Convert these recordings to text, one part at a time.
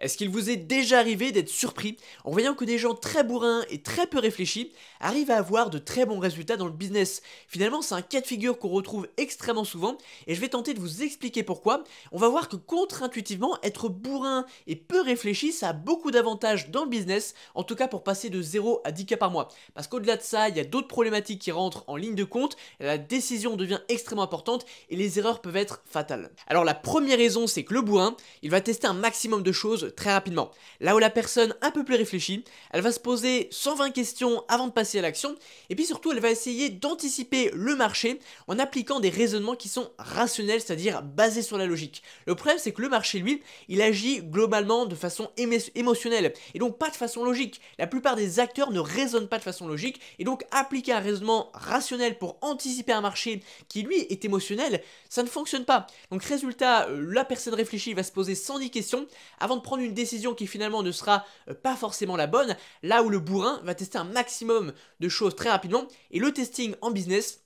Est-ce qu'il vous est déjà arrivé d'être surpris en voyant que des gens très bourrins et très peu réfléchis arrivent à avoir de très bons résultats dans le business? Finalement, c'est un cas de figure qu'on retrouve extrêmement souvent et je vais tenter de vous expliquer pourquoi. On va voir que contre-intuitivement, être bourrin et peu réfléchi, ça a beaucoup d'avantages dans le business, en tout cas pour passer de 0 à 10 cas par mois. Parce qu'au-delà de ça, il y a d'autres problématiques qui rentrent en ligne de compte, la décision devient extrêmement importante et les erreurs peuvent être fatales. Alors la première raison, c'est que le bourrin, il va tester un maximum de choses très rapidement. Là où la personne un peu plus réfléchie, elle va se poser 120 questions avant de passer à l'action, et puis surtout elle va essayer d'anticiper le marché en appliquant des raisonnements qui sont rationnels, c'est-à-dire basés sur la logique. Le problème c'est que le marché lui, il agit globalement de façon émotionnelle, et donc pas de façon logique. La plupart des acteurs ne raisonnent pas de façon logique, et donc appliquer un raisonnement rationnel pour anticiper un marché qui lui est émotionnel, ça ne fonctionne pas. Donc résultat, la personne réfléchie va se poser 110 questions avant de prendre une décision qui finalement ne sera pas forcément la bonne, là où le bourrin va tester un maximum de choses très rapidement, et le testing en business,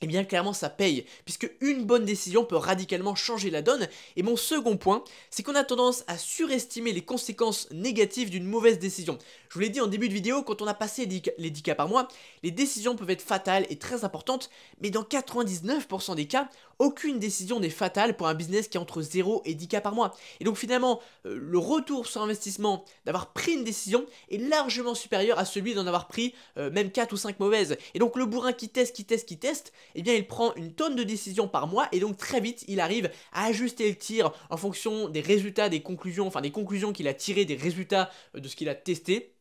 eh bien clairement ça paye, puisque une bonne décision peut radicalement changer la donne. Et mon second point, c'est qu'on a tendance à surestimer les conséquences négatives d'une mauvaise décision. Je vous l'ai dit en début de vidéo, quand on a passé les 10 cas par mois, les décisions peuvent être fatales et très importantes, mais dans 99% des cas, aucune décision n'est fatale pour un business qui est entre 0 et 10 cas par mois. Et donc finalement, le retour sur investissement d'avoir pris une décision est largement supérieur à celui d'en avoir pris même 4 ou 5 mauvaises. Et donc le bourrin qui teste, eh bien il prend une tonne de décisions par mois et donc très vite il arrive à ajuster le tir en fonction des résultats, des conclusions, enfin des conclusions qu'il a tirées des résultats de ce qu'il a testé.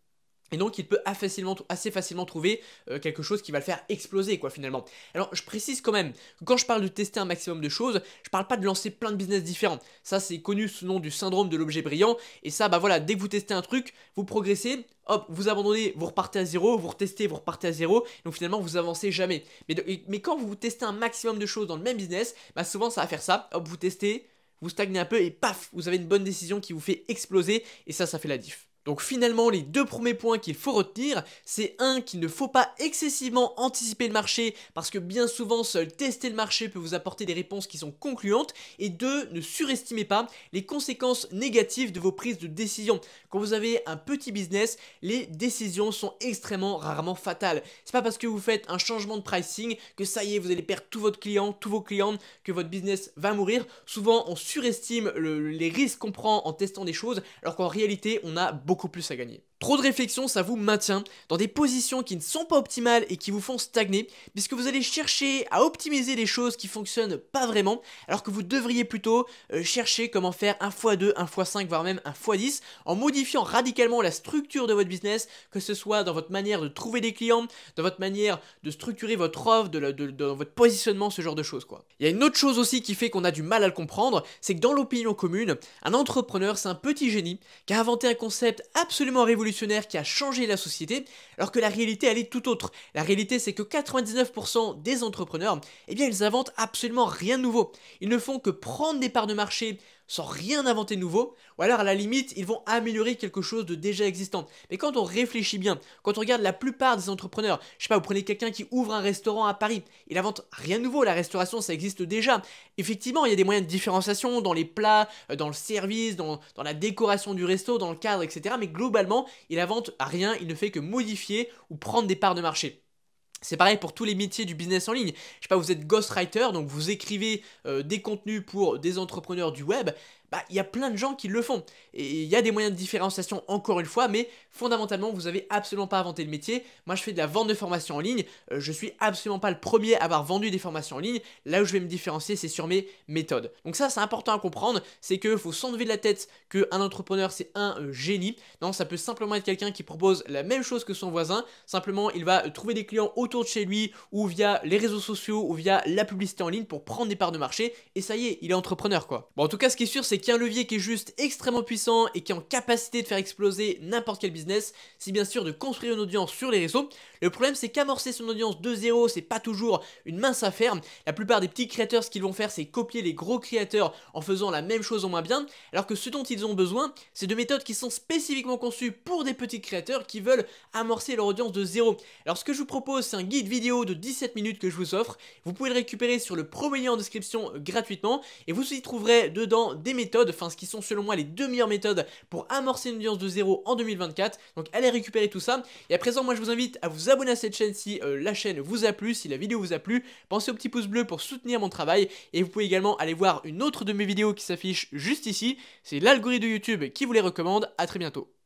Et donc il peut assez facilement trouver quelque chose qui va le faire exploser quoi finalement. Alors je précise quand même que quand je parle de tester un maximum de choses, je parle pas de lancer plein de business différents. Ça c'est connu sous le nom du syndrome de l'objet brillant. Et ça bah voilà, dès que vous testez un truc, vous progressez, hop, vous abandonnez, vous repartez à zéro, vous retestez, vous repartez à zéro. Donc finalement vous avancez jamais. Mais quand vous testez un maximum de choses dans le même business, bah souvent ça va faire ça, hop vous testez, vous stagnez un peu et paf, vous avez une bonne décision qui vous fait exploser et ça fait la diff. Donc finalement, les deux premiers points qu'il faut retenir, c'est un, qu'il ne faut pas excessivement anticiper le marché parce que bien souvent, seul tester le marché peut vous apporter des réponses qui sont concluantes, et deux, ne surestimez pas les conséquences négatives de vos prises de décision. Quand vous avez un petit business, les décisions sont extrêmement rarement fatales. C'est pas parce que vous faites un changement de pricing que ça y est, vous allez perdre tous vos clients, que votre business va mourir. Souvent, on surestime les risques qu'on prend en testant des choses, alors qu'en réalité, on a beaucoup plus à gagner. Trop de réflexion, ça vous maintient dans des positions qui ne sont pas optimales et qui vous font stagner, puisque vous allez chercher à optimiser des choses qui fonctionnent pas vraiment, alors que vous devriez plutôt chercher comment faire 1x2, 1x5, voire même 1x10, en modifiant radicalement la structure de votre business, que ce soit dans votre manière de trouver des clients, dans votre manière de structurer votre offre, dans votre positionnement, ce genre de choses quoi. Il y a une autre chose aussi qui fait qu'on a du mal à le comprendre, c'est que dans l'opinion commune, un entrepreneur c'est un petit génie qui a inventé un concept absolument révolutionnaire qui a changé la société, alors que la réalité elle est tout autre. La réalité c'est que 99% des entrepreneurs, eh bien ils inventent absolument rien de nouveau. Ils ne font que prendre des parts de marché sans rien inventer de nouveau, ou alors à la limite ils vont améliorer quelque chose de déjà existant. Mais quand on réfléchit bien, quand on regarde la plupart des entrepreneurs, je sais pas, vous prenez quelqu'un qui ouvre un restaurant à Paris, il invente rien de nouveau, la restauration ça existe déjà. Effectivement il y a des moyens de différenciation dans les plats, dans le service, dans la décoration du resto, dans le cadre, etc. Mais globalement il invente rien, il ne fait que modifier ou prendre des parts de marché. C'est pareil pour tous les métiers du business en ligne. Je sais pas, vous êtes ghostwriter, donc vous écrivez des contenus pour des entrepreneurs du web. Bah, il y a plein de gens qui le font. Et il y a des moyens de différenciation encore une fois, mais fondamentalement, vous n'avez absolument pas inventé le métier. Moi, je fais de la vente de formations en ligne. Je suis absolument pas le premier à avoir vendu des formations en ligne. Là où je vais me différencier, c'est sur mes méthodes. Donc ça, c'est important à comprendre. C'est qu'il faut s'enlever de la tête qu'un entrepreneur, c'est un génie. Non, ça peut simplement être quelqu'un qui propose la même chose que son voisin. Simplement, il va trouver des clients autour de chez lui ou via les réseaux sociaux ou via la publicité en ligne pour prendre des parts de marché. Et ça y est, il est entrepreneur quoi. Bon, en tout cas, ce qui est sûr, c'est qu'il y a un levier qui est juste extrêmement puissant et qui est en capacité de faire exploser n'importe quel business, c'est bien sûr de construire une audience sur les réseaux. Le problème c'est qu'amorcer son audience de zéro, c'est pas toujours une mince affaire. La plupart des petits créateurs, ce qu'ils vont faire, c'est copier les gros créateurs en faisant la même chose en moins bien, alors que ce dont ils ont besoin, c'est de méthodes qui sont spécifiquement conçues pour des petits créateurs qui veulent amorcer leur audience de zéro. Alors ce que je vous propose, c'est un guide vidéo de 17 minutes que je vous offre. Vous pouvez le récupérer sur le premier lien en description gratuitement et vous y trouverez dedans des méthodes méthodes, enfin ce qui sont selon moi les 2 meilleures méthodes pour amorcer une audience de zéro en 2024. Donc allez récupérer tout ça. Et à présent, moi je vous invite à vous abonner à cette chaîne si la chaîne vous a plu, si la vidéo vous a plu. Pensez au petit pouce bleu pour soutenir mon travail. Et vous pouvez également aller voir une autre de mes vidéos qui s'affiche juste ici. C'est l'algorithme de YouTube qui vous les recommande. À très bientôt.